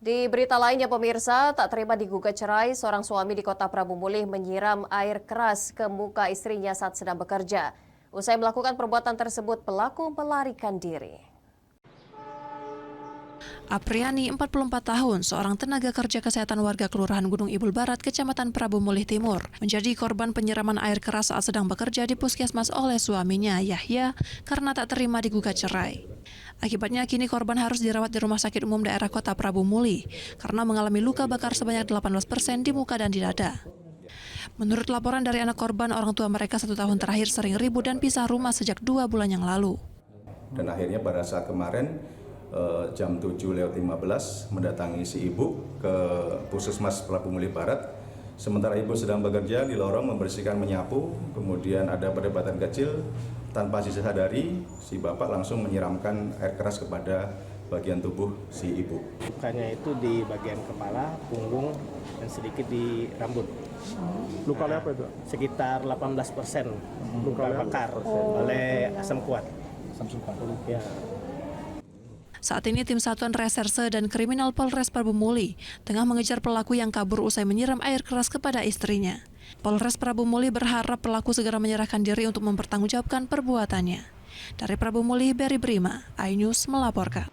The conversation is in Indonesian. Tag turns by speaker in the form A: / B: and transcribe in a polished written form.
A: Di berita lainnya pemirsa, tak terima digugat cerai, seorang suami di Kota Prabu Mulih menyiram air keras ke muka istrinya saat sedang bekerja. Usai melakukan perbuatan tersebut, pelaku melarikan diri.
B: Apriani, 44 tahun, seorang tenaga kerja kesehatan warga Kelurahan Gunung Ibul Barat, Kecamatan Prabu Mulih Timur, menjadi korban penyiraman air keras saat sedang bekerja di puskesmas oleh suaminya, Yahya, karena tak terima digugat cerai. Akibatnya kini korban harus dirawat di Rumah Sakit Umum Daerah Kota Prabu Mulih karena mengalami luka bakar sebanyak 18% di muka dan di dada. Menurut laporan dari anak korban, orang tua mereka 1 tahun terakhir sering ribut dan pisah rumah sejak 2 bulan yang lalu.
C: Dan akhirnya pada saat kemarin jam 7:15 mendatangi si ibu ke Puskesmas Prabu Mulih Barat. Sementara ibu sedang bekerja di lorong membersihkan, menyapu, kemudian ada perdebatan kecil. Tanpa disadari, si bapak langsung menyiramkan air keras kepada bagian tubuh si ibu.
D: Lukanya itu di bagian kepala, punggung, dan sedikit di rambut.
E: Luka apa itu?
D: Sekitar 18% luka bakar oleh asam kuat.
E: Asam sulfat.
D: Ya.
B: Saat ini tim Satuan Reserse dan Kriminal Polres Prabu Mulih tengah mengejar pelaku yang kabur usai menyiram air keras kepada istrinya. Polres Prabu Mulih berharap pelaku segera menyerahkan diri untuk mempertanggungjawabkan perbuatannya. Dari Prabu Mulih, Berry Brima, iNews melaporkan.